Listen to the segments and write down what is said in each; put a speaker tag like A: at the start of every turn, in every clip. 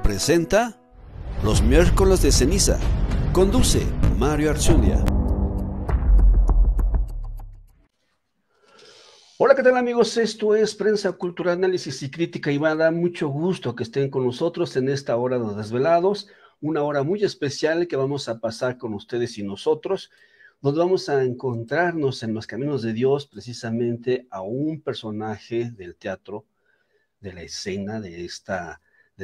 A: presenta Los Miércoles de Ceniza. Conduce Mario Arzulia. Hola, ¿qué tal amigos? Esto es Prensa Cultural, Análisis y Crítica y me da mucho gusto que estén con nosotros en esta hora de Desvelados, una hora muy especial que vamos a pasar con ustedes y nosotros, donde vamos a encontrarnos en los caminos de Dios precisamente a un personaje del teatro, de la escena del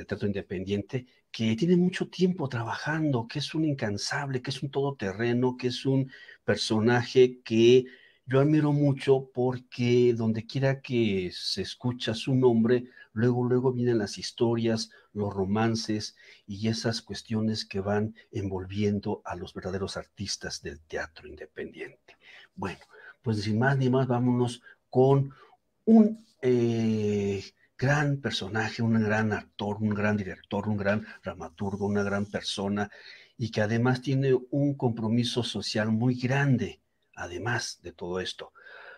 A: teatro independiente, que tiene mucho tiempo trabajando, que es un incansable, que es un todoterreno, que es un personaje que yo admiro mucho porque donde quiera que se escucha su nombre, luego vienen las historias, los romances y esas cuestiones que van envolviendo a los verdaderos artistas del teatro independiente. Bueno, pues sin más ni más, vámonos con un gran personaje, un gran actor, un gran director, un gran dramaturgo, una gran persona y que además tiene un compromiso social muy grande, además de todo esto.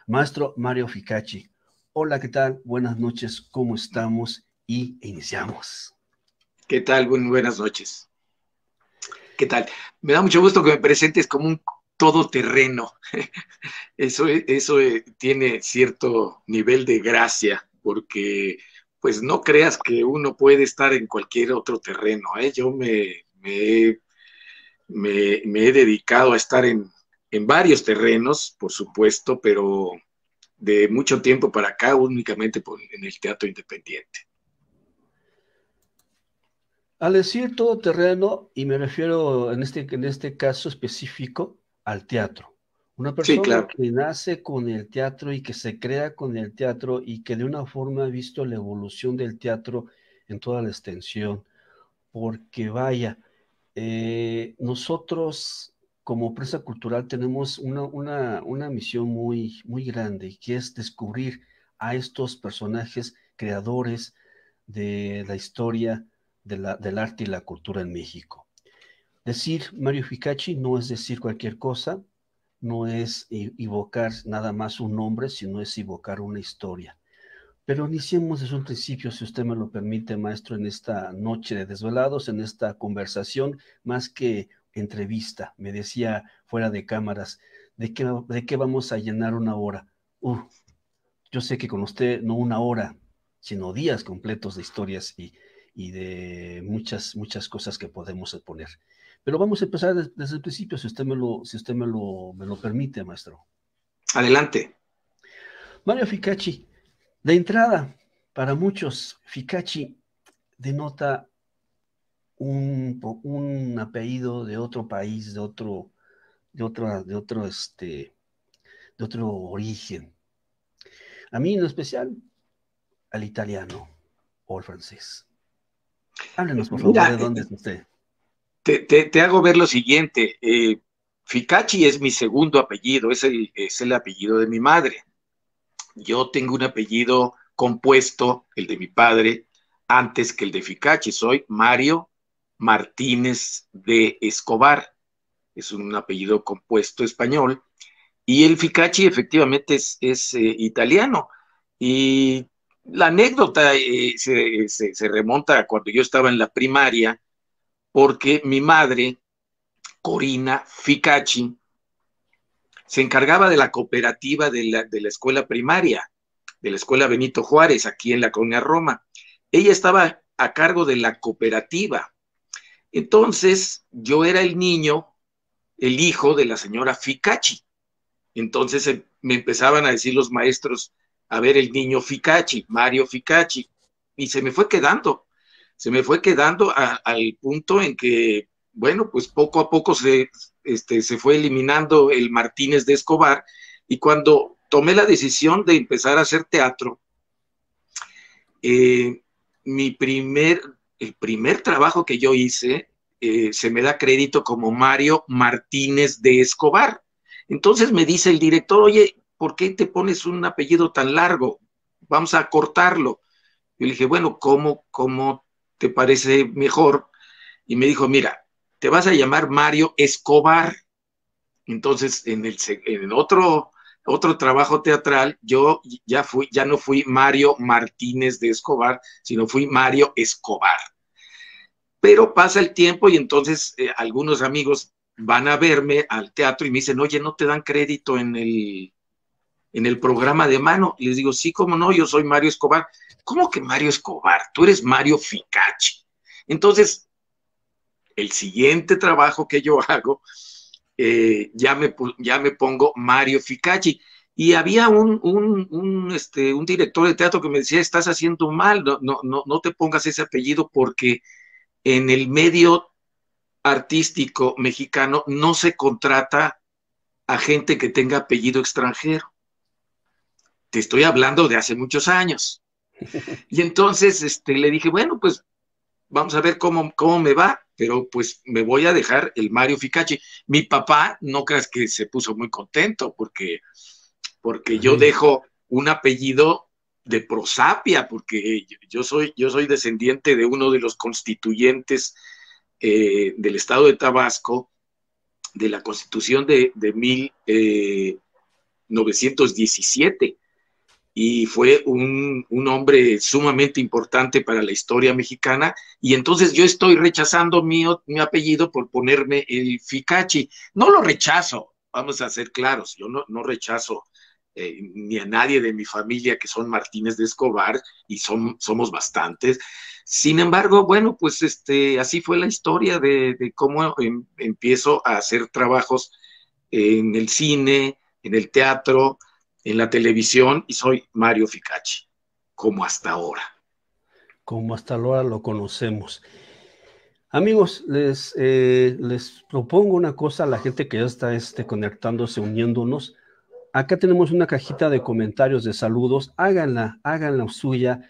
A: Maestro Mario Ficacci, hola, ¿qué tal? Buenas noches, ¿cómo estamos? Y iniciamos.
B: ¿Qué tal? Buenas noches. ¿Qué tal? Me da mucho gusto que me presentes como un todoterreno. Eso tiene cierto nivel de gracia, porque pues no creas que uno puede estar en cualquier otro terreno, ¿eh? Yo me he dedicado a estar en varios terrenos, por supuesto, pero de mucho tiempo para acá únicamente en el teatro independiente.
A: Al decir todoterreno, y me refiero en este caso específico al teatro. Una
B: Sí,
A: persona
B: claro.
A: que nace con el teatro y que se crea con el teatro y que de una forma ha visto la evolución del teatro en toda la extensión. Porque vaya, nosotros como prensa cultural tenemos una misión muy grande, que es descubrir a estos personajes creadores de la historia del arte y la cultura en México. Decir Mario Ficacci no es decir cualquier cosa, no es evocar nada más un nombre, sino es evocar una historia. Pero iniciemos desde un principio, si usted me lo permite, maestro, en esta noche de desvelados, en esta conversación, más que entrevista. Me decía fuera de cámaras, ¿de qué vamos a llenar una hora? Yo sé que con usted no una hora, sino días completos de historias y de muchas cosas que podemos exponer. Pero vamos a empezar desde el principio, si usted me lo permite, maestro.
B: Adelante.
A: Mario Ficacci, de entrada, para muchos, Ficacci denota un apellido de otro país, de otro origen. A mí en especial, al italiano o al francés. Háblenos, por favor,
B: Mira,
A: de dónde es usted.
B: te hago ver lo siguiente. Ficacci es mi segundo apellido, es el apellido de mi madre. Yo tengo un apellido compuesto, el de mi padre, antes que el de Ficacci. Soy Mario Martínez de Escobar. Es un apellido compuesto español. Y el Ficacci efectivamente es italiano. Y la anécdota se remonta a cuando yo estaba en la primaria, porque mi madre, Corina Ficacci, se encargaba de la cooperativa de la escuela primaria, de la escuela Benito Juárez, aquí en la colonia Roma. Ella estaba a cargo de la cooperativa. Entonces, yo era el niño, el hijo de la señora Ficacci. Entonces me empezaban a decir los maestros, a ver el niño Ficacci, Mario Ficacci, y se me fue quedando al punto en que, bueno, pues poco a poco se fue eliminando el Martínez de Escobar, y cuando tomé la decisión de empezar a hacer teatro, eh, el primer trabajo que yo hice, se me da crédito como Mario Martínez de Escobar. Entonces me dice el director, oye, ¿por qué te pones un apellido tan largo? Vamos a cortarlo. Yo le dije, bueno, ¿cómo te parece mejor? Y me dijo, mira, te vas a llamar Mario Escobar. Entonces, en otro trabajo teatral, yo ya no fui Mario Martínez de Escobar, sino fui Mario Escobar. Pero pasa el tiempo y entonces algunos amigos van a verme al teatro y me dicen, oye, ¿no te dan crédito en el programa de mano? Y les digo, sí, cómo no, yo soy Mario Escobar. ¿Cómo que Mario Escobar? Tú eres Mario Ficacci. Entonces, el siguiente trabajo que yo hago, ya me pongo Mario Ficacci. Y había un director de teatro que me decía, estás haciendo mal, no te pongas ese apellido porque en el medio artístico mexicano no se contrata a gente que tenga apellido extranjero. Te estoy hablando de hace muchos años. Y entonces le dije, bueno, pues vamos a ver cómo me va, pero pues me voy a dejar el Mario Ficacci. Mi papá, no creas que se puso muy contento porque yo dejo un apellido de prosapia, porque yo soy descendiente de uno de los constituyentes del estado de Tabasco, de la Constitución de 1917, y fue un hombre sumamente importante para la historia mexicana, y entonces yo estoy rechazando mi apellido por ponerme el Ficacci. No lo rechazo, vamos a ser claros, yo no rechazo ni a nadie de mi familia que son Martínez de Escobar, y somos bastantes. Sin embargo, bueno, pues así fue la historia de cómo empiezo a hacer trabajos en el cine, en el teatro, en la televisión, y soy Mario Ficacci, como hasta ahora.
A: Como hasta ahora lo conocemos. Amigos, les propongo una cosa a la gente que ya está conectándose, uniéndonos. Acá tenemos una cajita de comentarios, de saludos. Háganla suya.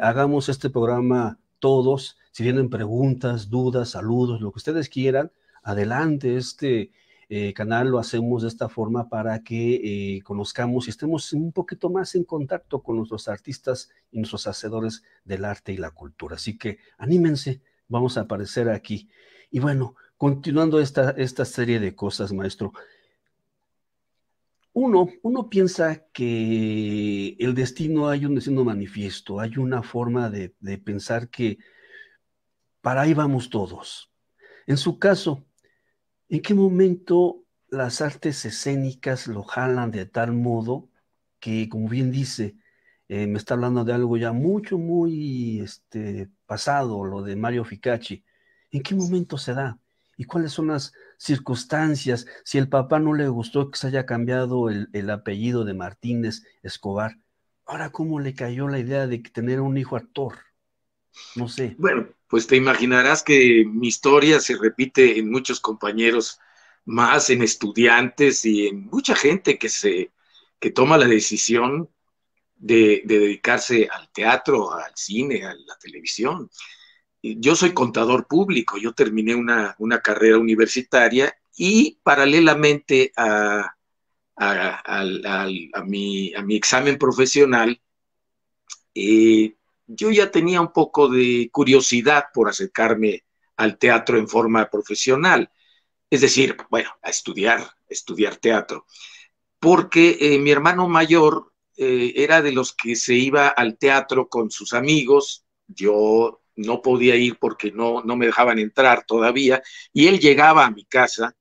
A: Hagamos este programa todos. Si tienen preguntas, dudas, saludos, lo que ustedes quieran, adelante. Canal lo hacemos de esta forma para que conozcamos y estemos un poquito más en contacto con nuestros artistas y nuestros hacedores del arte y la cultura. Así que anímense, vamos a aparecer aquí. Y bueno, continuando esta serie de cosas, maestro. Uno piensa que el destino, hay un destino manifiesto, hay una forma de pensar que para ahí vamos todos. En su caso, ¿en qué momento las artes escénicas lo jalan de tal modo que, como bien dice, me está hablando de algo ya muy pasado, lo de Mario Ficacci? ¿En qué momento se da? ¿Y cuáles son las circunstancias? Si el papá no le gustó que se haya cambiado el apellido de Martínez Escobar, ahora cómo le cayó la idea de tener un hijo actor, no sé.
B: Bueno, pues te imaginarás que mi historia se repite en muchos compañeros más, en estudiantes y en mucha gente que toma la decisión de dedicarse al teatro, al cine, a la televisión. Yo soy contador público, yo terminé una carrera universitaria y paralelamente a mi examen profesional, yo ya tenía un poco de curiosidad por acercarme al teatro en forma profesional, es decir, bueno, a estudiar teatro, porque mi hermano mayor era de los que se iba al teatro con sus amigos. Yo no podía ir porque no me dejaban entrar todavía, y él llegaba a mi casa,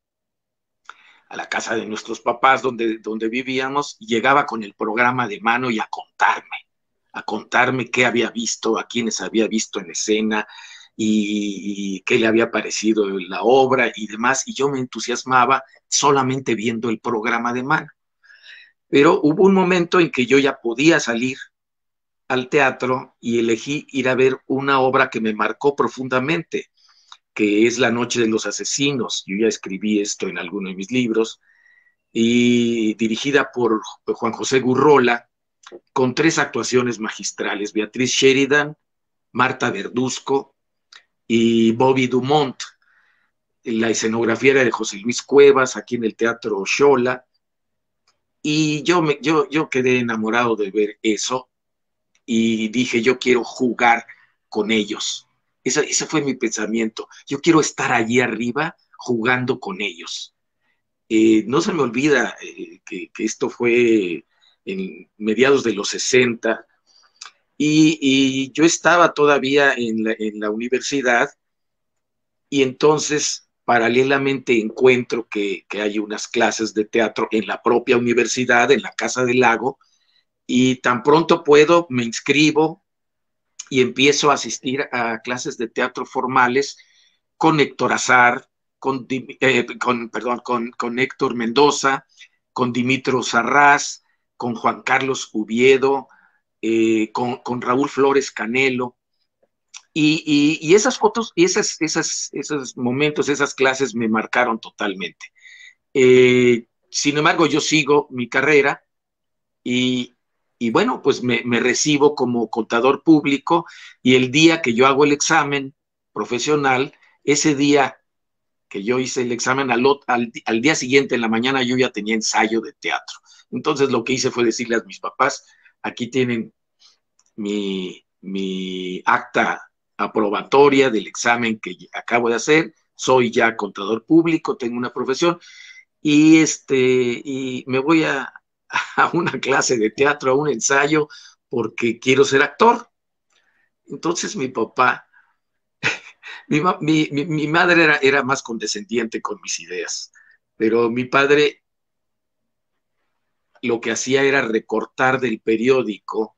B: a la casa de nuestros papás donde vivíamos, y llegaba con el programa de mano y a contarme qué había visto, a quiénes había visto en escena, y qué le había parecido la obra y demás, y yo me entusiasmaba solamente viendo el programa de mano. Pero hubo un momento en que yo ya podía salir al teatro y elegí ir a ver una obra que me marcó profundamente, que es La Noche de los Asesinos. Yo ya escribí esto en alguno de mis libros, y dirigida por Juan José Gurrola, con 3 actuaciones magistrales: Beatriz Sheridan, Marta Verduzco y Bobby Dumont. La escenografía era de José Luis Cuevas, aquí en el Teatro Xola, y yo quedé enamorado de ver eso, y dije, yo quiero jugar con ellos. Ese fue mi pensamiento. Yo quiero estar allí arriba jugando con ellos. No se me olvida que esto fue en mediados de los 60, y yo estaba todavía en la universidad, y entonces paralelamente encuentro que hay unas clases de teatro en la propia universidad, en la Casa del Lago, y tan pronto puedo, me inscribo y empiezo a asistir a clases de teatro formales con Héctor Azar, con Héctor Mendoza, con Dimitro Sarraz, con Juan Carlos Uviedo, con Raúl Flores Canelo. Y esas fotos y esos momentos, esas clases me marcaron totalmente. Sin embargo, yo sigo mi carrera y, y bueno, pues me recibo como contador público y el día que yo hago el examen profesional, ese día que yo hice el examen, al día siguiente en la mañana yo ya tenía ensayo de teatro. Entonces lo que hice fue decirle a mis papás, aquí tienen mi acta aprobatoria del examen que acabo de hacer, soy ya contador público, tengo una profesión y me voy a una clase de teatro, a un ensayo, porque quiero ser actor. Entonces mi papá, mi madre era más condescendiente con mis ideas, pero mi padre lo que hacía era recortar del periódico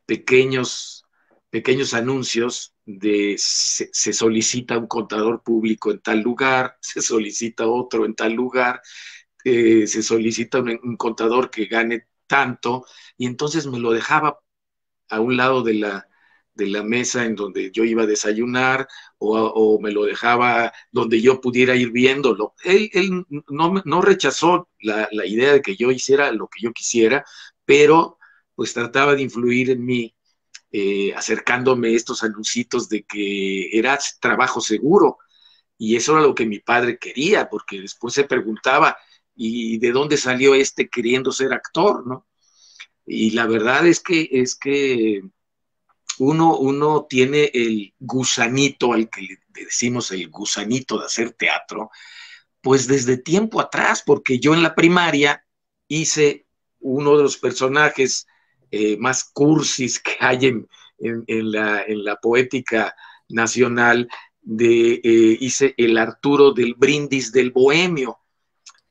B: pequeños, pequeños anuncios de se solicita un contador público en tal lugar, se solicita otro en tal lugar, se solicita un contador que gane tanto, y entonces me lo dejaba a un lado de la mesa en donde yo iba a desayunar o me lo dejaba donde yo pudiera ir viéndolo. Él no rechazó la idea de que yo hiciera lo que yo quisiera, pero pues trataba de influir en mí, acercándome estos anuncios de que era trabajo seguro. Y eso era lo que mi padre quería, porque después se preguntaba, ¿y de dónde salió este queriendo ser actor, no? Y la verdad es que uno tiene el gusanito, al que le decimos el gusanito de hacer teatro, pues desde tiempo atrás, porque yo en la primaria hice uno de los personajes más cursis que hay en la poética nacional, hice el Arturo del Brindis del Bohemio,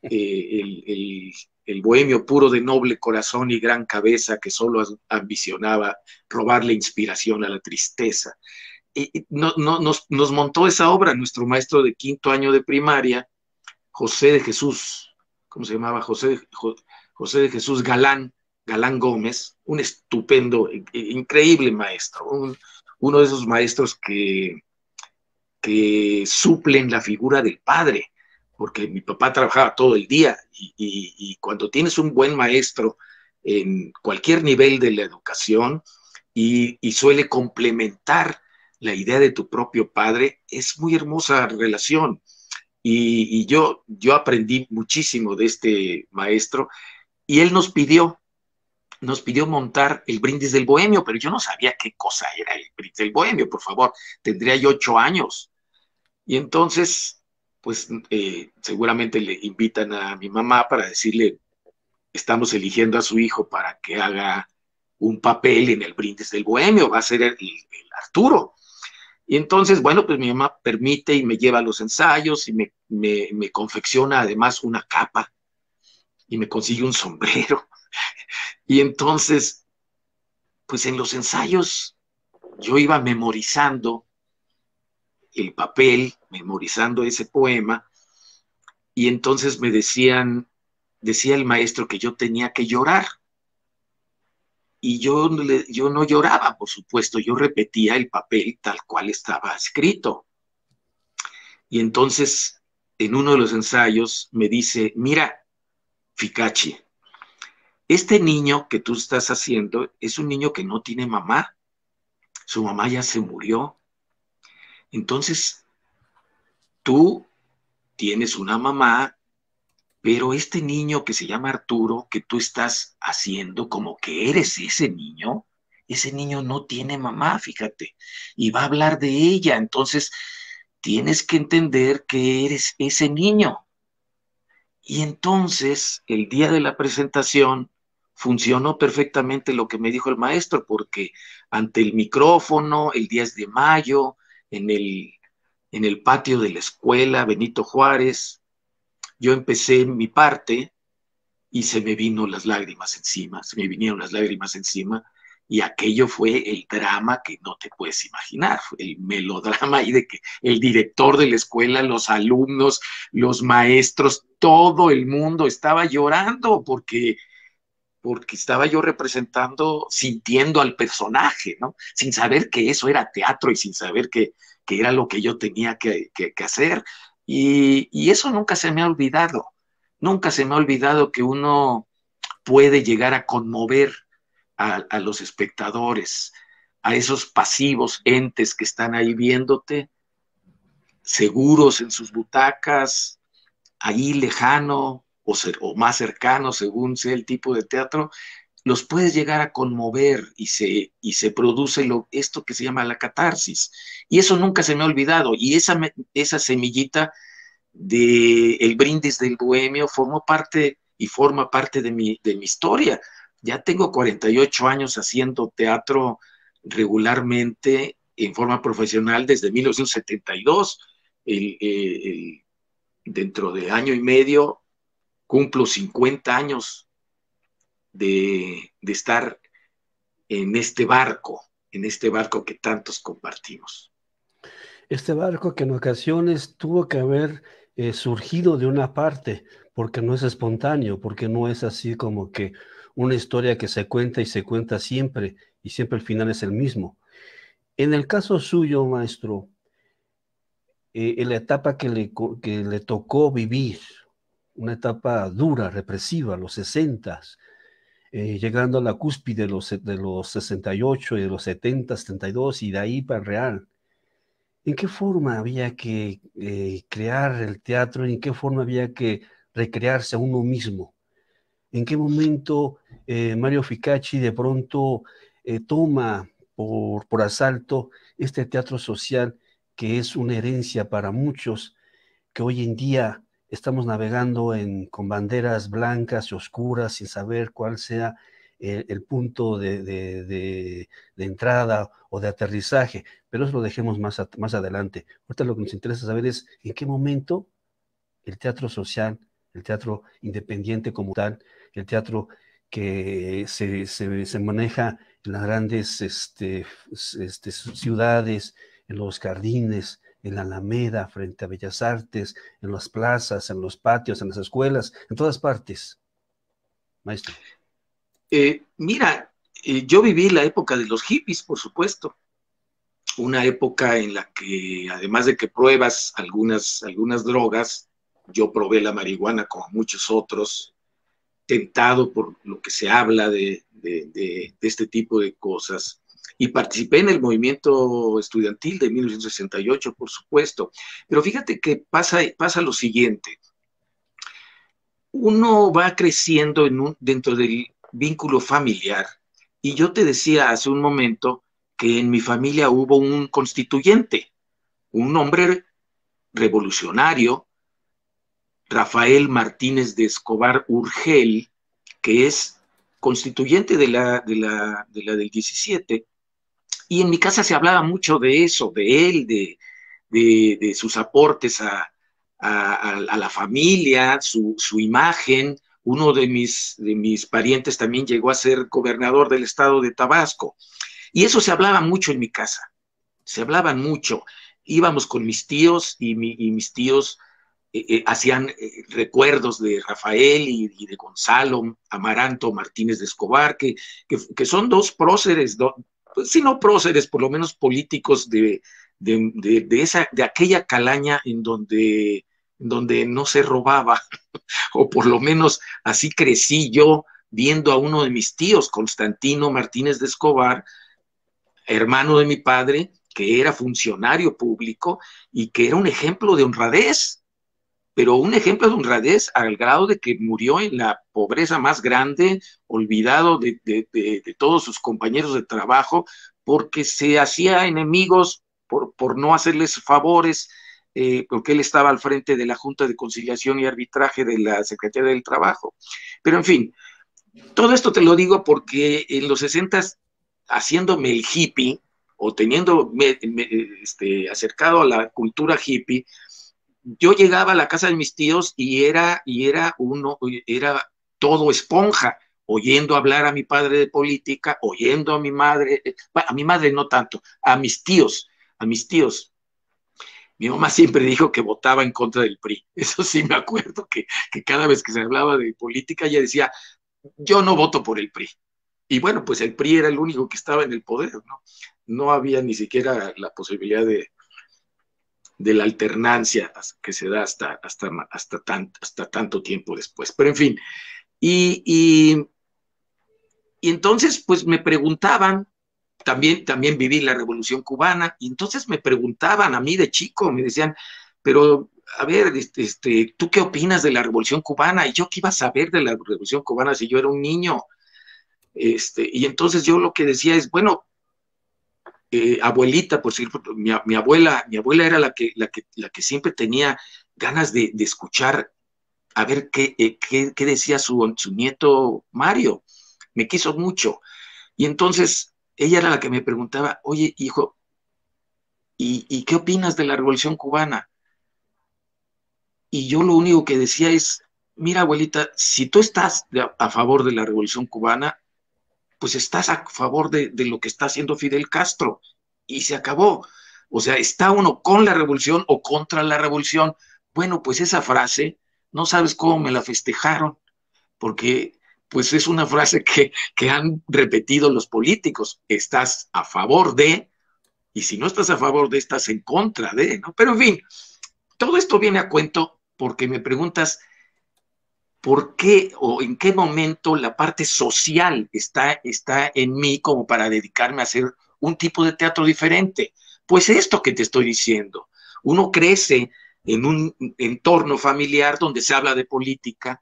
B: el bohemio puro de noble corazón y gran cabeza que solo ambicionaba robarle inspiración a la tristeza. Y nos montó esa obra nuestro maestro de quinto año de primaria, José de Jesús, ¿cómo se llamaba? José de Jesús Galán Gómez, un estupendo, increíble maestro, uno de esos maestros que suplen la figura del padre, porque mi papá trabajaba todo el día y cuando tienes un buen maestro en cualquier nivel de la educación y suele complementar la idea de tu propio padre, es muy hermosa relación. Yo aprendí muchísimo de este maestro y él nos pidió montar el Brindis del Bohemio, pero yo no sabía qué cosa era el Brindis del Bohemio, por favor, tendría yo 8 años. Y entonces, pues seguramente le invitan a mi mamá para decirle, estamos eligiendo a su hijo para que haga un papel en el Brindis del Bohemio, va a ser el Arturo. Y entonces, bueno, pues mi mamá permite y me lleva a los ensayos y me confecciona además una capa y me consigue un sombrero. Y entonces, pues en los ensayos yo iba memorizando el papel, memorizando ese poema, y entonces decía el maestro que yo tenía que llorar. Y yo no lloraba, por supuesto, yo repetía el papel tal cual estaba escrito. Y entonces, en uno de los ensayos, me dice, mira, Ficachi, este niño que tú estás haciendo es un niño que no tiene mamá, su mamá ya se murió. Entonces, tú tienes una mamá, pero este niño que se llama Arturo, que tú estás haciendo como que eres ese niño no tiene mamá, fíjate, y va a hablar de ella. Entonces, tienes que entender que eres ese niño. Y entonces, el día de la presentación, funcionó perfectamente lo que me dijo el maestro, porque ante el micrófono, el 10 de mayo, en en el patio de la escuela Benito Juárez. Yo empecé mi parte y se me vinieron las lágrimas encima, y aquello fue el drama que no te puedes imaginar, el melodrama ahí de que el director de la escuela, los alumnos, los maestros, todo el mundo estaba llorando porque estaba yo representando, sintiendo al personaje, ¿no? Sin saber que eso era teatro y sin saber que era lo que yo tenía que hacer. Y eso nunca se me ha olvidado. Nunca se me ha olvidado que uno puede llegar a conmover a los espectadores, a esos pasivos entes que están ahí viéndote, seguros en sus butacas, ahí lejano o más cercano, según sea el tipo de teatro, los puedes llegar a conmover y se produce esto que se llama la catarsis. Y eso nunca se me ha olvidado. Y esa semillita de El Brindis del Bohemio formó parte y forma parte de mi historia. Ya tengo 48 años haciendo teatro regularmente en forma profesional desde 1972. Dentro de año y medio cumplo 50 años de estar en este barco que tantos compartimos.
A: Este barco que en ocasiones tuvo que haber surgido de una parte, porque no es espontáneo, porque no es así como que una historia que se cuenta y se cuenta siempre, y siempre el final es el mismo. En el caso suyo, maestro, en la etapa que le tocó vivir, una etapa dura, represiva, los 60, llegando a la cúspide de los 68 y de los 70, 72 y de ahí para el real. ¿En qué forma había que crear el teatro? ¿En qué forma había que recrearse a uno mismo? ¿En qué momento Mario Ficacci de pronto toma por asalto este teatro social que es una herencia para muchos, que hoy en día estamos navegando con banderas blancas y oscuras sin saber cuál sea el punto de entrada o de aterrizaje, pero eso lo dejemos más adelante. Ahorita lo que nos interesa saber es en qué momento el teatro social, el teatro independiente como tal, el teatro que se maneja en las grandes ciudades, en los jardines, en la Alameda, frente a Bellas Artes, en las plazas, en los patios, en las escuelas, en todas partes, maestro.
B: Mira, yo viví la época de los hippies, por supuesto, una época en la que además de que pruebas algunas drogas, yo probé la marihuana como muchos otros, tentado por lo que se habla de este tipo de cosas. Y participé en el movimiento estudiantil de 1968, por supuesto. Pero fíjate que pasa lo siguiente. Uno va creciendo dentro del vínculo familiar. Y yo te decía hace un momento que en mi familia hubo un constituyente, un hombre revolucionario, Rafael Martínez de Escobar Urgel, que es constituyente de la del 17, y en mi casa se hablaba mucho de eso, de él, de sus aportes a la familia, su imagen. Uno de mis parientes también llegó a ser gobernador del estado de Tabasco, y eso se hablaba mucho en mi casa, se hablaban mucho. Íbamos con mis tíos y mis tíos hacían recuerdos de Rafael y de Gonzalo Amaranto Martínez de Escobar, que son dos próceres, pues, si no próceres, por lo menos políticos de aquella calaña en donde no se robaba, o por lo menos así crecí yo viendo a uno de mis tíos, Constantino Martínez de Escobar, hermano de mi padre, que era funcionario público y que era un ejemplo de honradez, pero un ejemplo de honradez al grado de que murió en la pobreza más grande, olvidado de todos sus compañeros de trabajo, porque se hacía enemigos por no hacerles favores, porque él estaba al frente de la Junta de Conciliación y Arbitraje de la Secretaría del Trabajo. Pero en fin, todo esto te lo digo porque en los 60, haciéndome el hippie, o teniendo acercado a la cultura hippie, yo llegaba a la casa de mis tíos y era todo esponja, oyendo hablar a mi padre de política, oyendo a mi madre, bueno, a mi madre no tanto, a mis tíos. Mi mamá siempre dijo que votaba en contra del PRI. Eso sí me acuerdo que cada vez que se hablaba de política ella decía, yo no voto por el PRI. Y bueno, pues el PRI era el único que estaba en el poder, ¿no? No había ni siquiera la posibilidad de la alternancia que se da hasta tanto tiempo después. Pero en fin, y entonces pues me preguntaban, también viví la Revolución Cubana, y entonces me preguntaban a mí de chico, me decían, pero a ver, ¿tú qué opinas de la Revolución Cubana? Y yo qué iba a saber de la Revolución Cubana si yo era un niño. Y entonces yo lo que decía es, bueno, abuelita, por cierto, mi abuela era la que siempre tenía ganas de escuchar, a ver qué decía su nieto Mario. Me quiso mucho. Y entonces ella era la que me preguntaba, oye, hijo, ¿y qué opinas de la Revolución Cubana? Y yo lo único que decía es, mira, abuelita, si tú estás a favor de la Revolución Cubana, pues estás a favor de lo que está haciendo Fidel Castro. Y se acabó. O sea, está uno con la revolución o contra la revolución. Bueno, pues esa frase, no sabes cómo me la festejaron, porque pues es una frase que han repetido los políticos. Estás a favor de, y si no estás a favor de, estás en contra de, ¿no? Pero en fin, todo esto viene a cuento porque me preguntas, ¿por qué o en qué momento la parte social está en mí como para dedicarme a hacer un tipo de teatro diferente? Pues esto que te estoy diciendo. Uno crece en un entorno familiar donde se habla de política.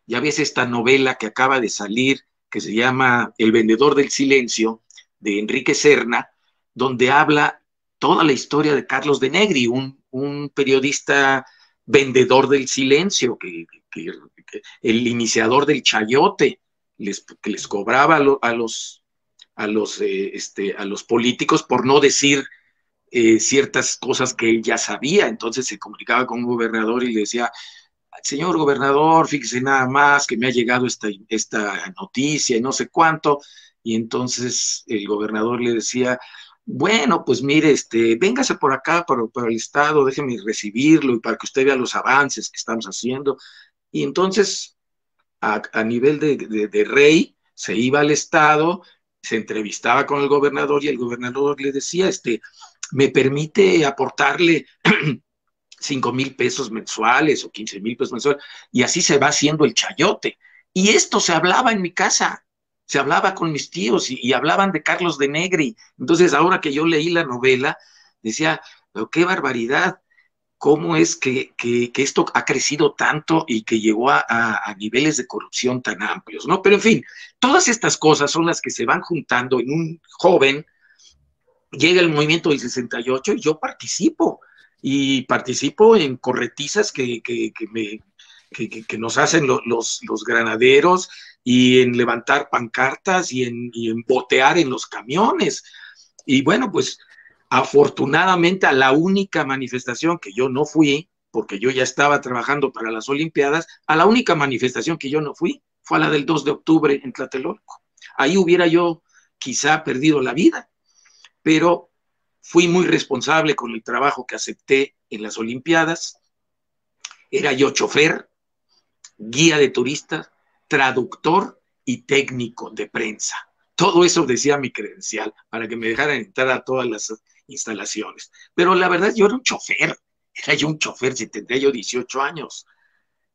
B: Ya ves esta novela que acaba de salir, que se llama El vendedor del silencio, de Enrique Serna, donde habla toda la historia de Carlos de Negri, un periodista vendedor del silencio, que el iniciador del chayote, que les cobraba a los políticos por no decir ciertas cosas que él ya sabía. Entonces se comunicaba con un gobernador y le decía, señor gobernador, fíjese nada más que me ha llegado esta noticia y no sé cuánto. Y entonces el gobernador le decía, bueno, pues mire, véngase por acá para el estado, déjeme recibirlo y para que usted vea los avances que estamos haciendo. Y entonces, a nivel de rey, se iba al estado, se entrevistaba con el gobernador y el gobernador le decía, ¿me permite aportarle 5,000 pesos mensuales o 15,000 pesos mensuales? Y así se va haciendo el chayote. Y esto se hablaba en mi casa, se hablaba con mis tíos y hablaban de Carlos de Negri. Entonces, ahora que yo leí la novela, decía, pero qué barbaridad, cómo es que esto ha crecido tanto y que llegó a niveles de corrupción tan amplios, ¿no? Pero en fin, todas estas cosas son las que se van juntando en un joven. Llega el movimiento del 68 y yo participo en corretizas que nos hacen los granaderos, y en levantar pancartas y en botear en los camiones. Y bueno, pues afortunadamente a la única manifestación que yo no fui, porque yo ya estaba trabajando para las Olimpiadas, a la única manifestación que yo no fui fue a la del 2 de octubre en Tlatelolco. Ahí hubiera yo quizá perdido la vida, pero fui muy responsable con el trabajo que acepté en las Olimpiadas. Era yo chofer, guía de turistas, traductor y técnico de prensa. Todo eso decía mi credencial para que me dejaran entrar a todas las instalaciones. Pero la verdad, yo era un chofer, si tendría yo 18 años.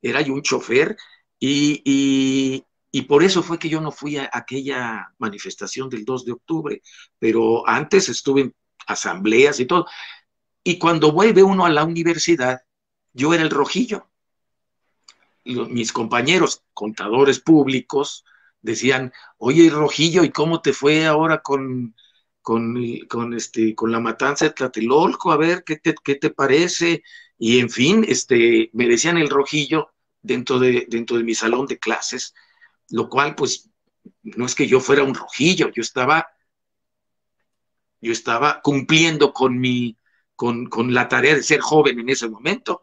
B: Era yo un chofer y por eso fue que yo no fui a aquella manifestación del 2 de octubre, pero antes estuve en asambleas y todo. Y cuando vuelve uno a la universidad, yo era el rojillo. Mis compañeros contadores públicos decían, oye, Rojillo, ¿y cómo te fue ahora con la matanza de Tlatelolco? A ver, ¿qué te parece? Y en fin, me decían el Rojillo dentro de mi salón de clases, lo cual pues no es que yo fuera un rojillo, yo estaba Yo estaba cumpliendo con la tarea de ser joven en ese momento,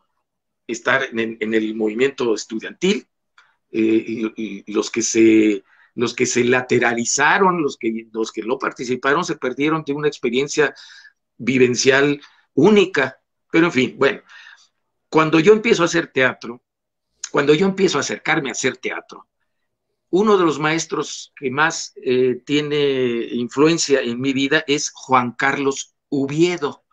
B: estar en el movimiento estudiantil, y los que se lateralizaron, los que no participaron, se perdieron de una experiencia vivencial única. Pero en fin, bueno, cuando yo empiezo a hacer teatro, cuando yo empiezo a acercarme a hacer teatro, uno de los maestros que más tiene influencia en mi vida es Juan Carlos Uviedo,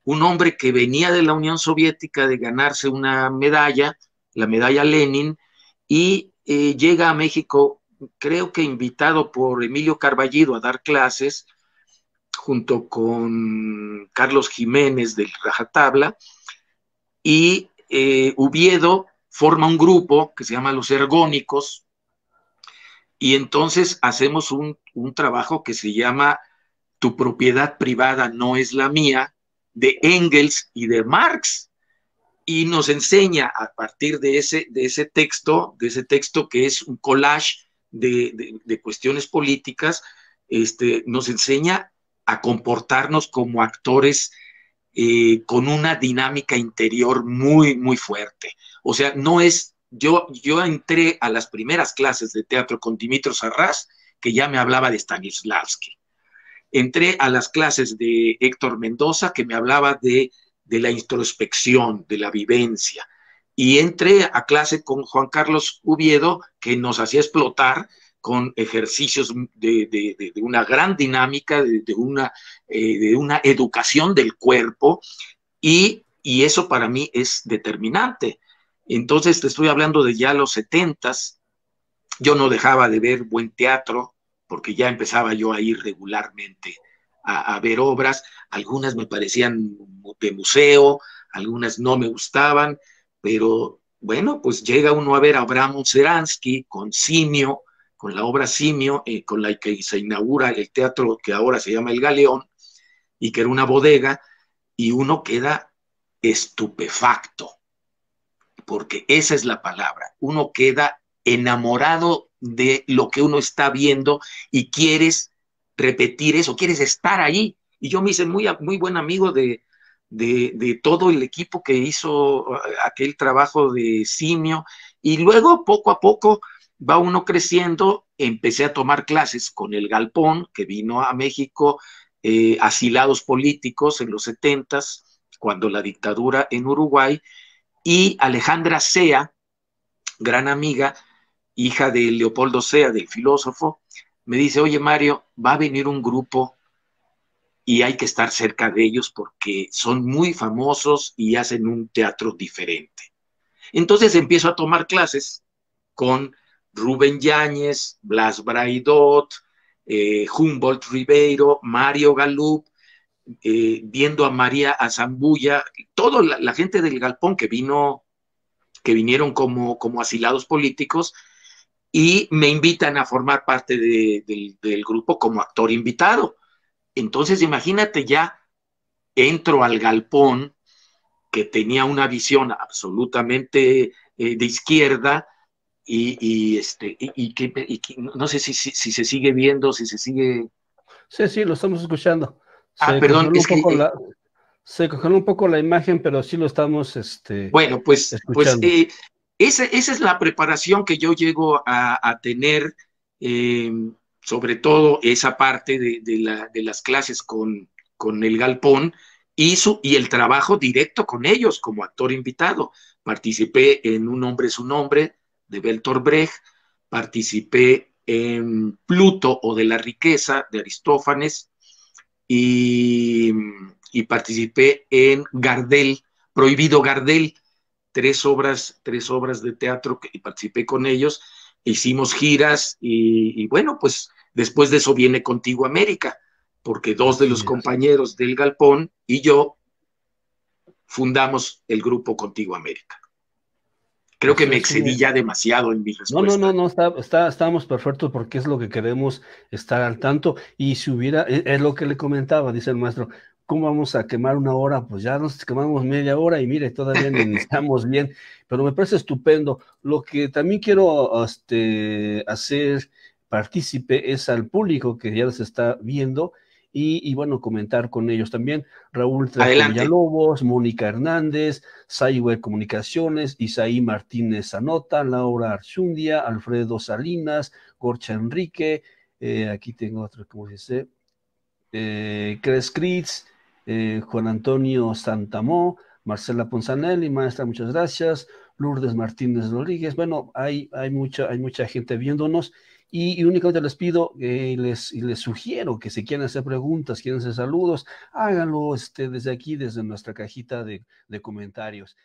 B: un hombre que venía de la Unión Soviética de ganarse una medalla, la medalla Lenin, y llega a México, creo que invitado por Emilio Carballido a dar clases, junto con Carlos Jiménez del Rajatabla, y Uviedo forma un grupo que se llama Los Ergónicos, y entonces hacemos un trabajo que se llama Tu propiedad privada no es la mía, de Engels y de Marx, y nos enseña a partir de ese texto que es un collage de cuestiones políticas, nos enseña a comportarnos como actores con una dinámica interior muy, muy fuerte. O sea, no es, yo entré a las primeras clases de teatro con Dimitros Arras, que ya me hablaba de Stanislavski. Entré a las clases de Héctor Mendoza, que me hablaba de la introspección, de la vivencia. Y entré a clase con Juan Carlos Uviedo, que nos hacía explotar con ejercicios de una gran dinámica, de una educación del cuerpo, y eso para mí es determinante. Entonces te estoy hablando de ya los 70s, yo no dejaba de ver buen teatro, porque ya empezaba yo a ir regularmente a ver obras, algunas me parecían de museo, algunas no me gustaban, pero bueno, pues llega uno a ver a Abraham Seransky con Simio, con la obra Simio, con la que se inaugura el teatro que ahora se llama El Galeón, y que era una bodega, y uno queda estupefacto, porque esa es la palabra, uno queda enamorado de lo que uno está viendo y quieres repetir eso, quieres estar ahí. Y yo me hice muy, muy buen amigo de todo el equipo que hizo aquel trabajo de Simio, y luego poco a poco va uno creciendo. Empecé a tomar clases con el Galpón, que vino a México, asilados políticos en los 70s, cuando la dictadura en Uruguay, y Alejandra Sea, gran amiga, hija de Leopoldo Sea, del filósofo, me dice: oye, Mario, va a venir un grupo y hay que estar cerca de ellos porque son muy famosos y hacen un teatro diferente. Entonces empiezo a tomar clases con Rubén Yáñez, Blas Braidot, Humboldt Ribeiro, Mario Galup, viendo a María Azambulla, toda la gente del Galpón que vinieron como asilados políticos, y me invitan a formar parte del grupo como actor invitado. Entonces, imagínate, ya entro al Galpón, que tenía una visión absolutamente de izquierda, y no sé si se sigue viendo, si se sigue...
A: Sí, sí, lo estamos escuchando.
B: Perdón, es que...
A: Se congeló un poco la imagen, pero sí lo estamos
B: bueno, pues
A: escuchando.
B: esa es la preparación que yo llego a tener, sobre todo esa parte de las clases con el Galpón, y el trabajo directo con ellos como actor invitado. Participé en Un hombre es un hombre, de Bertolt Brecht, participé en Pluto o de la riqueza, de Aristófanes, y participé en Gardel, Prohibido Gardel, tres obras de teatro, y participé con ellos, hicimos giras, y bueno, pues después de eso viene Contigo América, porque dos de los compañeros del Galpón y yo fundamos el grupo Contigo América. Creo que me excedí ya demasiado en mi respuesta.
A: No, estamos perfectos, porque es lo que queremos, estar al tanto. Y si hubiera, es lo que le comentaba, dice el maestro, ¿cómo vamos a quemar una hora? Pues ya nos quemamos media hora y mire, todavía ni iniciamos bien, pero me parece estupendo. Lo que también quiero hacer partícipe es al público que ya los está viendo, y bueno, comentar con ellos también. Raúl Trejo
B: Adelante.
A: Villalobos, Mónica Hernández, Saiweb Comunicaciones, Isaí Martínez Zanota, Laura Archundia, Alfredo Salinas, Gorcha Enrique, aquí tengo otro, ¿cómo se dice? Cres Critz, Juan Antonio Santamó, Marcela Ponzanelli, maestra, muchas gracias, Lourdes Martínez Rodríguez, bueno, hay mucha gente viéndonos y únicamente les pido y les sugiero que si quieren hacer preguntas, quieren hacer saludos, háganlo desde aquí, desde nuestra cajita de comentarios.